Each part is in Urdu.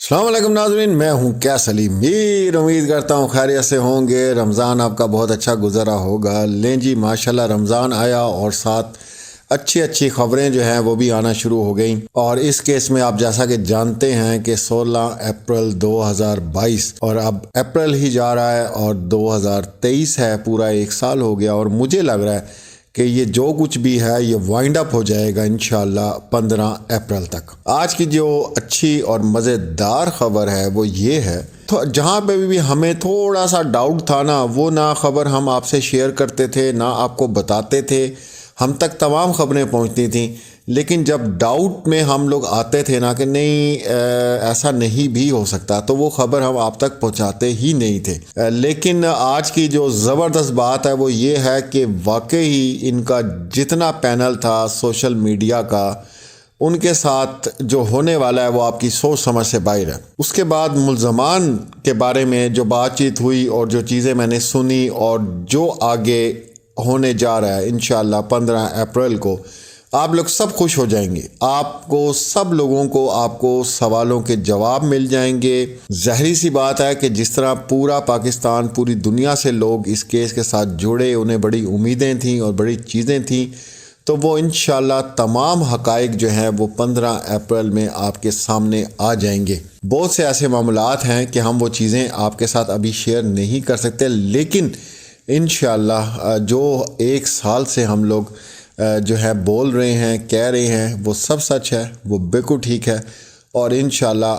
السلام علیکم ناظرین، میں ہوں کیس علی میر۔ امید کرتا ہوں خیریت سے ہوں گے۔ رمضان آپ کا بہت اچھا گزرا ہوگا۔ لیں جی ماشاءاللہ رمضان آیا اور ساتھ اچھی خبریں جو ہیں وہ بھی آنا شروع ہو گئیں، اور اس کیس میں آپ جیسا کہ جانتے ہیں کہ 16 اپریل 2022 اور اب اپریل ہی جا رہا ہے اور 2023 ہے، پورا ایک سال ہو گیا، اور مجھے لگ رہا ہے کہ یہ جو کچھ بھی ہے یہ وائنڈ اپ ہو جائے گا انشاءاللہ 15 اپریل تک۔ آج کی جو اچھی اور مزیدار خبر ہے وہ یہ ہے، تو جہاں پہ بھی ہمیں تھوڑا سا ڈاؤٹ تھا نا، وہ نہ خبر ہم آپ سے شیئر کرتے تھے نہ آپ کو بتاتے تھے، ہم تک تمام خبریں پہنچتی تھیں، لیکن جب ڈاؤٹ میں ہم لوگ آتے تھے نا کہ نہیں ایسا نہیں بھی ہو سکتا، تو وہ خبر ہم آپ تک پہنچاتے ہی نہیں تھے۔ لیکن آج کی جو زبردست بات ہے وہ یہ ہے کہ واقعی ان کا جتنا پینل تھا سوشل میڈیا کا، ان کے ساتھ جو ہونے والا ہے وہ آپ کی سوچ سمجھ سے باہر ہے۔ اس کے بعد ملزمان کے بارے میں جو بات چیت ہوئی اور جو چیزیں میں نے سنی اور جو آگے ہونے جا رہا ہے انشاءاللہ 15 اپریل کو، آپ لوگ سب خوش ہو جائیں گے۔ آپ کو سب لوگوں کو آپ کو سوالوں کے جواب مل جائیں گے۔ ظاہری سی بات ہے کہ جس طرح پورا پاکستان، پوری دنیا سے لوگ اس کیس کے ساتھ جڑے، انہیں بڑی امیدیں تھیں اور بڑی چیزیں تھیں، تو وہ انشاءاللہ تمام حقائق جو ہیں وہ 15 اپریل میں آپ کے سامنے آ جائیں گے۔ بہت سے ایسے معاملات ہیں کہ ہم وہ چیزیں آپ کے ساتھ ابھی شیئر نہیں کر سکتے، لیکن انشاءاللہ جو ایک سال سے ہم لوگ جو ہے بول رہے ہیں، کہہ رہے ہیں، وہ سب سچ ہے، وہ بالکل ٹھیک ہے، اور انشاءاللہ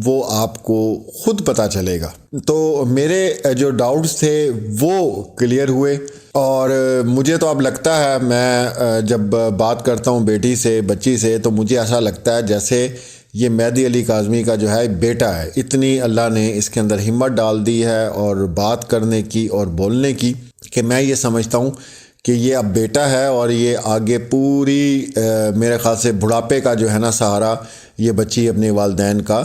وہ آپ کو خود پتہ چلے گا۔ تو میرے جو ڈاؤٹس تھے وہ کلیئر ہوئے، اور مجھے تو اب لگتا ہے، میں جب بات کرتا ہوں بیٹی سے، بچی سے، تو مجھے ایسا لگتا ہے جیسے یہ مہدی علی کاظمی کا جو ہے بیٹا ہے۔ اتنی اللہ نے اس کے اندر ہمت ڈال دی ہے اور بات کرنے کی اور بولنے کی، کہ میں یہ سمجھتا ہوں کہ یہ اب بیٹا ہے، اور یہ آگے پوری میرے خیال سے بڑھاپے کا جو ہے نا سہارا یہ بچی اپنے والدین کا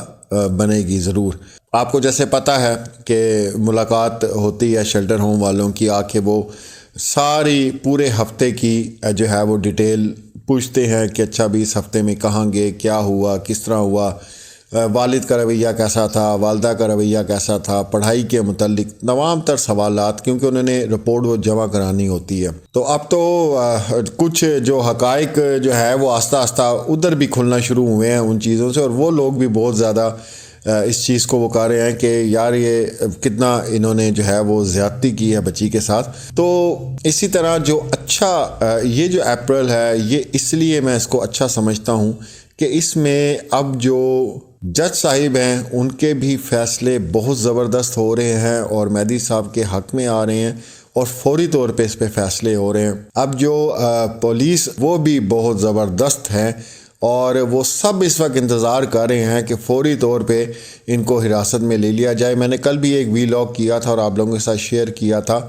بنے گی ضرور۔ آپ کو جیسے پتہ ہے کہ ملاقات ہوتی ہے شیلٹر ہوم والوں کی، آ کے وہ ساری پورے ہفتے کی جو ہے وہ ڈیٹیل پوچھتے ہیں کہ اچھا بھی اس ہفتے میں کہاں گئے، کیا ہوا، کس طرح ہوا، والد کا رویہ کیسا تھا، والدہ کا رویہ کیسا تھا، پڑھائی کے متعلق تمام تر سوالات، کیونکہ انہوں نے رپورٹ وہ جمع کرانی ہوتی ہے۔ تو اب تو کچھ جو حقائق جو ہے وہ آہستہ آہستہ ادھر بھی کھلنا شروع ہوئے ہیں ان چیزوں سے، اور وہ لوگ بھی بہت زیادہ اس چیز کو وہ کہہ رہے ہیں کہ یار یہ کتنا انہوں نے جو ہے وہ زیادتی کی ہے بچی کے ساتھ۔ تو اسی طرح جو اچھا یہ جو اپریل ہے، یہ اس لیے میں اس کو اچھا سمجھتا ہوں کہ اس میں اب جو جج صاحب ہیں ان کے بھی فیصلے بہت زبردست ہو رہے ہیں، اور مہدی صاحب کے حق میں آ رہے ہیں، اور فوری طور پہ اس پہ فیصلے ہو رہے ہیں۔ اب جو پولیس وہ بھی بہت زبردست ہیں، اور وہ سب اس وقت انتظار کر رہے ہیں کہ فوری طور پہ ان کو حراست میں لے لیا جائے۔ میں نے کل بھی ایک ویلاگ کیا تھا اور آپ لوگوں کے ساتھ شیئر کیا تھا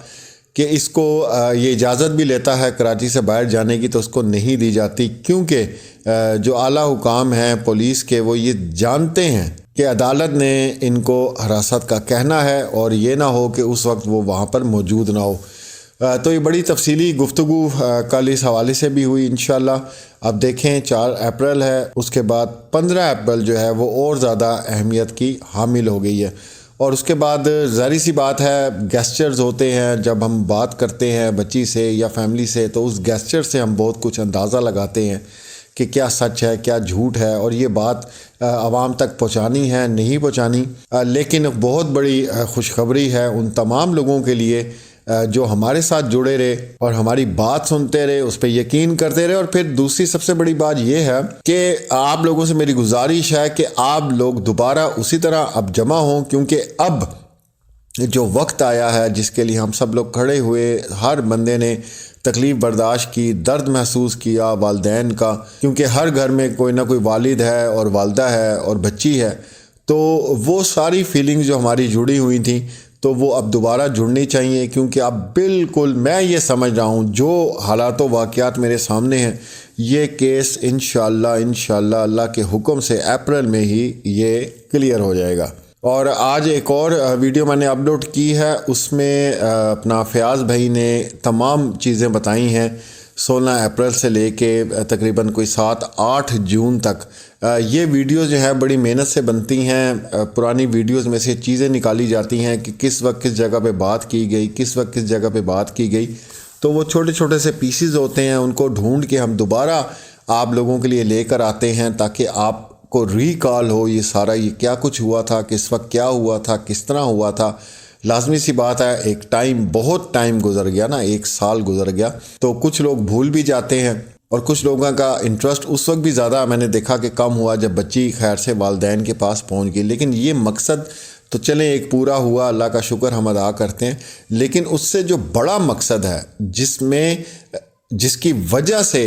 کہ اس کو یہ اجازت بھی لیتا ہے کراچی سے باہر جانے کی، تو اس کو نہیں دی جاتی، کیونکہ جو اعلیٰ حکام ہیں پولیس کے وہ یہ جانتے ہیں کہ عدالت نے ان کو حراست کا کہنا ہے، اور یہ نہ ہو کہ اس وقت وہ وہاں پر موجود نہ ہو۔ تو یہ بڑی تفصیلی گفتگو کل اس حوالے سے بھی ہوئی انشاءاللہ۔ اب دیکھیں 4 اپریل ہے، اس کے بعد 15 اپریل جو ہے وہ اور زیادہ اہمیت کی حامل ہو گئی ہے، اور اس کے بعد ظاہری سی بات ہے گیسچرز ہوتے ہیں، جب ہم بات کرتے ہیں بچی سے یا فیملی سے، تو اس گیسچر سے ہم بہت کچھ اندازہ لگاتے ہیں کہ کیا سچ ہے کیا جھوٹ ہے، اور یہ بات عوام تک پہنچانی ہے نہیں پہنچانی۔ لیکن بہت بڑی خوشخبری ہے ان تمام لوگوں کے لیے جو ہمارے ساتھ جڑے رہے اور ہماری بات سنتے رہے، اس پہ یقین کرتے رہے۔ اور پھر دوسری سب سے بڑی بات یہ ہے کہ آپ لوگوں سے میری گزارش ہے کہ آپ لوگ دوبارہ اسی طرح اب جمع ہوں، کیونکہ اب جو وقت آیا ہے جس کے لیے ہم سب لوگ کھڑے ہوئے، ہر بندے نے تکلیف برداشت کی، درد محسوس کیا والدین کا، کیونکہ ہر گھر میں کوئی نہ کوئی والد ہے اور والدہ ہے اور بچی ہے، تو وہ ساری فیلنگ جو ہماری جڑی ہوئی تھیں تو وہ اب دوبارہ جڑنی چاہیے، کیونکہ اب بالکل میں یہ سمجھ رہا ہوں جو حالات و واقعات میرے سامنے ہیں، یہ کیس انشاءاللہ اللہ کے حکم سے اپریل میں ہی یہ کلیئر ہو جائے گا۔ اور آج ایک اور ویڈیو میں نے اپلوڈ کی ہے، اس میں اپنا فیاض بھائی نے تمام چیزیں بتائی ہیں 16 اپریل سے لے کے تقریباً کوئی 7-8 جون تک یہ ویڈیوز جو ہے بڑی محنت سے بنتی ہیں، پرانی ویڈیوز میں سے چیزیں نکالی جاتی ہیں کہ کس وقت کس جگہ پہ بات کی گئی، کس وقت کس جگہ پہ بات کی گئی، تو وہ چھوٹے چھوٹے سے پیسز ہوتے ہیں، ان کو ڈھونڈ کے ہم دوبارہ آپ لوگوں کے لیے لے کر آتے ہیں تاکہ آپ کو ریکال ہو یہ سارا، یہ کیا کچھ ہوا تھا، کس وقت کیا ہوا تھا، کس طرح ہوا تھا۔ لازمی سی بات ہے، ایک بہت ٹائم گزر گیا نا، 1 سال گزر گیا، تو کچھ لوگ بھول بھی جاتے ہیں اور کچھ لوگوں کا انٹرسٹ اس وقت بھی زیادہ میں نے دیکھا کہ کم ہوا جب بچی خیر سے والدین کے پاس پہنچ گئی۔ لیکن یہ مقصد تو چلیں ایک پورا ہوا، اللہ کا شکر ہم ادا کرتے ہیں، لیکن اس سے جو بڑا مقصد ہے جس کی وجہ سے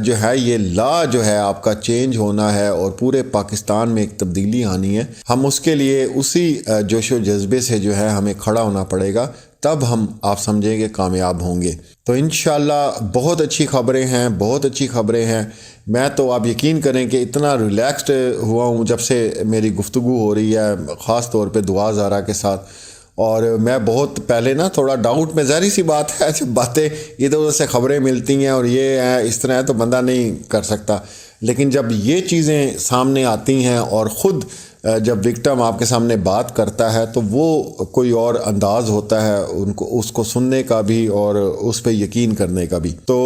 جو ہے یہ لا جو ہے آپ کا چینج ہونا ہے اور پورے پاکستان میں ایک تبدیلی آنی ہے، ہم اس کے لیے اسی جوش و جذبے سے جو ہے ہمیں کھڑا ہونا پڑے گا، تب ہم آپ سمجھیں گے کامیاب ہوں گے۔ تو انشاءاللہ بہت اچھی خبریں ہیں، بہت اچھی خبریں ہیں۔ میں تو آپ یقین کریں کہ اتنا ریلیکسڈ ہوا ہوں جب سے میری گفتگو ہو رہی ہے، خاص طور پہ دعا زارا کے ساتھ۔ اور میں بہت پہلے نا تھوڑا ڈاؤٹ میں، ظاہری سی بات ہے جب باتیں ادھر ادھر سے خبریں ملتی ہیں اور یہ ہے اس طرح ہے تو بندہ نہیں کر سکتا، لیکن جب یہ چیزیں سامنے آتی ہیں اور خود جب وکٹم آپ کے سامنے بات کرتا ہے تو وہ کوئی اور انداز ہوتا ہے اس کو سننے کا بھی اور اس پہ یقین کرنے کا بھی۔ تو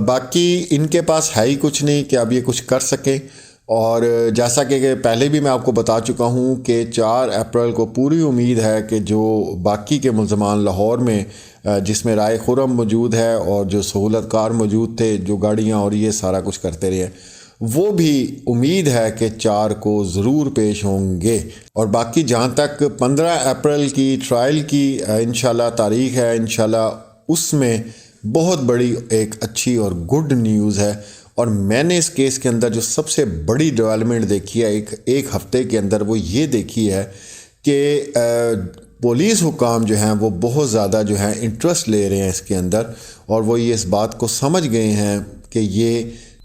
باقی ان کے پاس ہے ہی کچھ نہیں کہ اب یہ کچھ کر سکیں، اور جیسا کہ پہلے بھی میں آپ کو بتا چکا ہوں کہ 4 اپریل کو پوری امید ہے کہ جو باقی کے ملزمان لاہور میں جس میں رائے خرم موجود ہے اور جو سہولت کار موجود تھے، جو گاڑیاں اور یہ سارا کچھ کرتے رہے، وہ بھی امید ہے کہ 4 کو ضرور پیش ہوں گے۔ اور باقی جہاں تک 15 اپریل کی ٹرائل کی انشاءاللہ تاریخ ہے، انشاءاللہ اس میں بہت بڑی ایک اچھی اور گڈ نیوز ہے۔ اور میں نے اس کیس کے اندر جو سب سے بڑی ڈیولپمنٹ دیکھی ہے ایک ہفتے کے اندر، وہ یہ دیکھی ہے کہ پولیس حکام جو ہیں وہ بہت زیادہ جو ہیں انٹرسٹ لے رہے ہیں اس کے اندر، اور وہ یہ اس بات کو سمجھ گئے ہیں کہ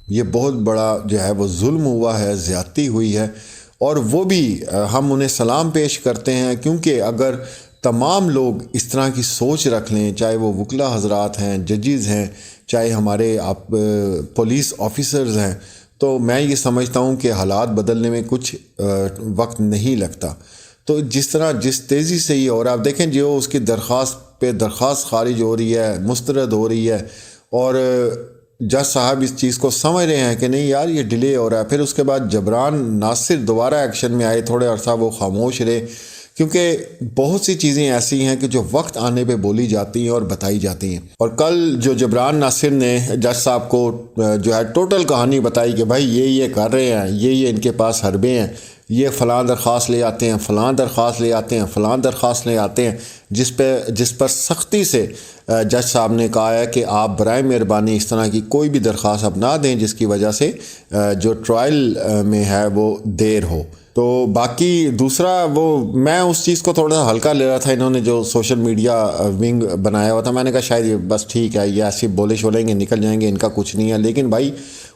یہ بہت بڑا جو ہے وہ ظلم ہوا ہے، زیادتی ہوئی ہے، اور وہ بھی ہم انہیں سلام پیش کرتے ہیں، کیونکہ اگر تمام لوگ اس طرح کی سوچ رکھ لیں، چاہے وہ وکلا حضرات ہیں، ججز ہیں، چاہے ہمارے پولیس آفیسرز ہیں، تو میں یہ سمجھتا ہوں کہ حالات بدلنے میں کچھ وقت نہیں لگتا۔ تو جس تیزی سے یہ، اور آپ دیکھیں جو اس کی درخواست پہ درخواست خارج ہو رہی ہے، مسترد ہو رہی ہے، اور جج صاحب اس چیز کو سمجھ رہے ہیں کہ نہیں یار یہ ڈیلے ہو رہا ہے۔ پھر اس کے بعد جبران ناصر دوبارہ ایکشن میں آئے، تھوڑے عرصہ وہ خاموش رہے، کیونکہ بہت سی چیزیں ایسی ہیں کہ جو وقت آنے پہ بولی جاتی ہیں اور بتائی جاتی ہیں۔ اور کل جو جبران ناصر نے جج صاحب کو جو ہے ٹوٹل کہانی بتائی کہ بھائی یہ کر رہے ہیں، یہ ان کے پاس حربے ہیں، یہ فلاں درخواست لے آتے ہیں، فلاں درخواست لے آتے ہیں، فلاں درخواست لے آتے ہیں، جس پر سختی سے جج صاحب نے کہا ہے کہ آپ برائے مہربانی اس طرح کی کوئی بھی درخواست اب نہ دیں جس کی وجہ سے جو ٹرائل میں ہے وہ دیر ہو۔ تو باقی دوسرا میں اس چیز کو تھوڑا سا ہلکا لے رہا تھا، انہوں نے جو سوشل میڈیا ونگ بنایا ہوا تھا، میں نے کہا شاید یہ بس ٹھیک ہے، یہ ایسے بولے شولیں گے نکل جائیں گے، ان کا کچھ نہیں ہے، لیکن بھائی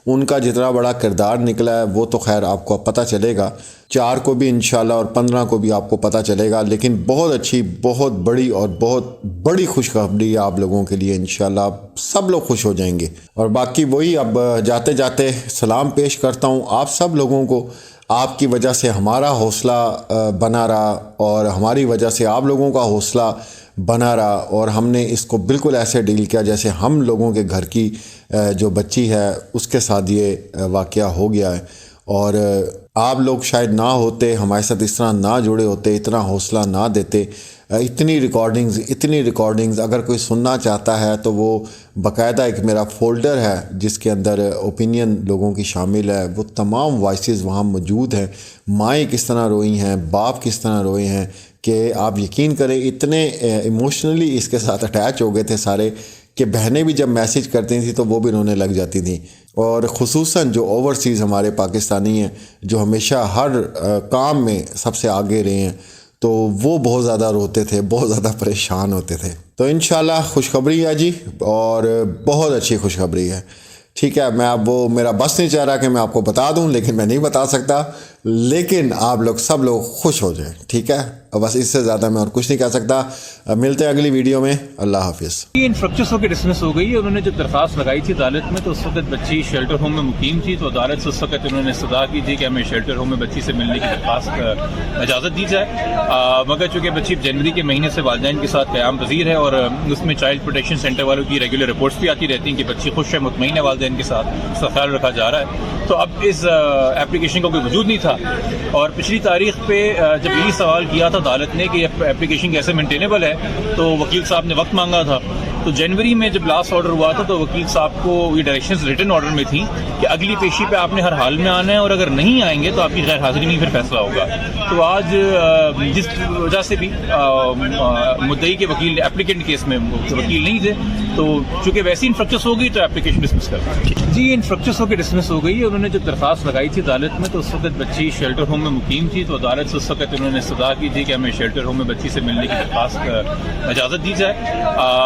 ان کا جتنا بڑا کردار نکلا ہے وہ تو خیر آپ کو پتہ چلے گا، 4 کو بھی انشاءاللہ اور 15 کو بھی آپ کو پتہ چلے گا۔ لیکن بہت اچھی، بہت بڑی اور بہت بڑی خوشخبری آپ لوگوں کے لیے، انشاءاللہ آپ سب لوگ خوش ہو جائیں گے۔ اور باقی وہی اب جاتے جاتے سلام پیش کرتا ہوں آپ سب لوگوں کو، آپ کی وجہ سے ہمارا حوصلہ بنا رہا اور ہماری وجہ سے آپ لوگوں کا حوصلہ بنا رہا، اور ہم نے اس کو بالکل ایسے ڈیل کیا جیسے ہم لوگوں کے گھر کی جو بچی ہے اس کے ساتھ یہ واقعہ ہو گیا ہے۔ اور آپ لوگ شاید نہ ہوتے، ہمارے ساتھ اس طرح نہ جڑے ہوتے، اتنا حوصلہ نہ دیتے، اتنی ریکارڈنگز اگر کوئی سننا چاہتا ہے تو وہ باقاعدہ ایک میرا فولڈر ہے جس کے اندر اوپینین لوگوں کی شامل ہے، وہ تمام وائسز وہاں موجود ہیں، مائیں کس طرح روئی ہیں، باپ کس طرح روئے ہیں، کہ آپ یقین کریں اتنے ایموشنلی اس کے ساتھ اٹیچ ہو گئے تھے سارے کہ بہنیں بھی جب میسیج کرتی تھیں تو وہ بھی رونے لگ جاتی تھیں، اور خصوصاً جو اوورسیز ہمارے پاکستانی ہیں جو ہمیشہ ہر کام میں سب سے آگے رہے ہیں، تو وہ بہت زیادہ روتے تھے، بہت زیادہ پریشان ہوتے تھے۔ تو انشاءاللہ خوشخبری ہے جی، اور بہت اچھی خوشخبری ہے۔ ٹھیک ہے، میں اب میرا بس نہیں چاہ رہا کہ میں آپ کو بتا دوں، لیکن میں نہیں بتا سکتا، لیکن آپ لوگ سب لوگ خوش ہو جائیں، ٹھیک ہے؟ اور بس اس سے زیادہ میں اور کچھ نہیں کہہ سکتا. ملتے ہیں اگلی ویڈیو میں. اللہ حافظ. یہ انفرکچرس ہو کے ڈسمس ہو گئی. انہوں نے جب درخواست لگائی تھی عدالت میں تو اس وقت بچی شیلٹر ہوم میں مقیم تھی، تو عدالت سے اس وقت انہوں نے استدعا کی تھی کہ ہمیں شیلٹر ہوم میں بچی سے ملنے کی درخواست اجازت دی جائے، مگر چونکہ بچی جنوری کے مہینے سے والدین کے ساتھ قیام پذیر ہے اور اس میں چائلڈ پروٹیکشن سینٹر والوں کی ریگولر رپورٹس بھی آتی رہتی ہیں کہ بچی خوش ہے، مطمئن ہے، والدین کے ساتھ اس کا خیال رکھا جا رہا ہے. تو اب اس اپلیکیشن کا کوئی وجود نہیں تھا، اور پچھلی تاریخ پہ جب یہی سوال کیا تھا عدالت نے کہ اپلیکیشن کیسے مینٹینیبل ہے، تو وکیل صاحب نے وقت مانگا تھا. تو جنوری میں جب لاسٹ آرڈر ہوا تھا تو وکیل صاحب کو یہ ڈائریکشنز ریٹن آرڈر میں تھیں کہ اگلی پیشی پہ آپ نے ہر حال میں آنا ہے، اور اگر نہیں آئیں گے تو آپ کی غیر حاضری میں پھر فیصلہ ہوگا. تو آج جس وجہ سے بھی مدعی کے وکیل اپلیکینٹ کیس میں وکیل نہیں تھے، تو چونکہ ویسی انفرکچرس ہو گئی تو اپلیکیشن ڈسمس کر دی. جی یہ انفرکچرس ہو کے ڈسمس ہو گئی. انہوں نے جب درخواست لگائی تھی عدالت میں تو اس وقت بچی شیلٹر ہوم میں مقیم تھی، تو عدالت سے اس وقت انہوں نے استدعا کی تھی کہ ہمیں شیلٹر ہوم میں بچی سے ملنے کی درخواست اجازت دی جائے،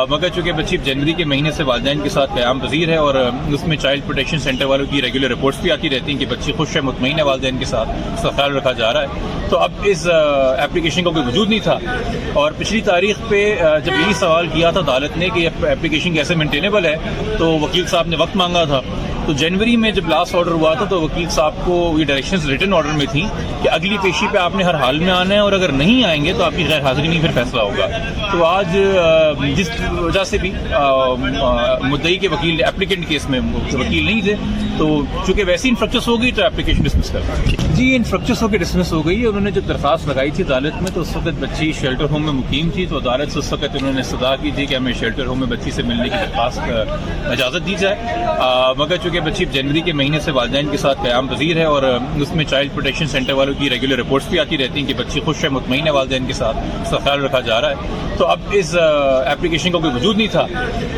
مگر چونکہ بچی جنوری کے مہینے سے والدین کے ساتھ قیام پذیر ہے اور اس میں چائلڈ پروٹیکشن سینٹر والوں کی ریگولر رپورٹس بھی آتی رہتی ہیں کہ بچی خوش ہے، مطمئن ہے، والدین کے ساتھ اس کا خیال رکھا جا رہا ہے. تو اب اس اپلیکیشن کا کوئی وجود نہیں تھا، اور پچھلی تاریخ پہ جب یہی سوال کیا تھا عدالت نے کہ اپلیکیشن کیسے مینٹینیبل ہے، تو وکیل صاحب نے وقت مانگا تھا. تو جنوری میں جب لاسٹ آرڈر ہوا تھا تو وکیل صاحب کو یہ ڈائریکشنز ریٹن آرڈر میں تھیں کہ اگلی پیشی پہ آپ نے ہر حال میں آنا ہے، اور اگر نہیں آئیں گے تو آپ کی غیر حاضری میں پھر فیصلہ ہوگا. تو آج جس وجہ سے بھی مدعی کے وکیل اپلیکینٹ کیس میں وکیل نہیں تھے، تو چونکہ ویسی انفرکچرس ہو گئی تو اپلیکیشن ڈسمس کر دی. جی یہ انفرکچرس ہو کے ڈسمس ہو گئی. انہوں نے جب درخواست لگائی تھی عدالت میں تو اس وقت بچی شیلٹر ہوم میں مقیم تھی، تو عدالت سے اس وقت انہوں نے استدعا کی تھی کہ ہمیں شیلٹر ہوم میں بچی سے ملنے کی درخواست اجازت دی جائے، مگر چونکہ بچی جنوری کے مہینے سے والدین کے ساتھ قیام پذیر ہے اور اس میں چائلڈ پروٹیکشن سینٹر والوں کی ریگولر رپورٹس بھی آتی رہتی ہیں کہ بچی خوش ہے، مطمئن ہے، والدین کے ساتھ اس کا خیال رکھا جا رہا ہے. تو اب اس اپلیکیشن کا کوئی وجود نہیں تھا،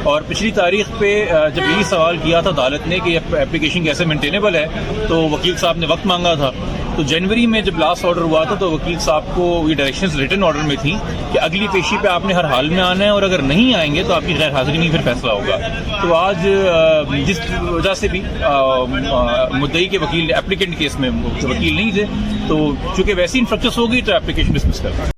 اور پچھلی تاریخ پہ جب یہی سوال کیا تھا عدالت نے کہ اپلیکیشن کیسے مینٹینیبل ہے، تو وکیل صاحب نے وقت مانگا تھا. تو جنوری میں جب لاسٹ آرڈر ہوا تھا تو وکیل صاحب کو یہ ڈائریکشنز ریٹن آرڈر میں تھیں کہ اگلی پیشی پہ آپ نے ہر حال میں آنا ہے، اور اگر نہیں آئیں گے تو آپ کی غیر حاضری میں پھر فیصلہ ہوگا. تو آج جس وجہ سے بھی مدعی کے وکیل اپلیکینٹ کیس میں وکیل نہیں تھے، تو چونکہ ویسی انفرکچرس ہو گئی تو اپلیکیشن ڈسمس کر دی.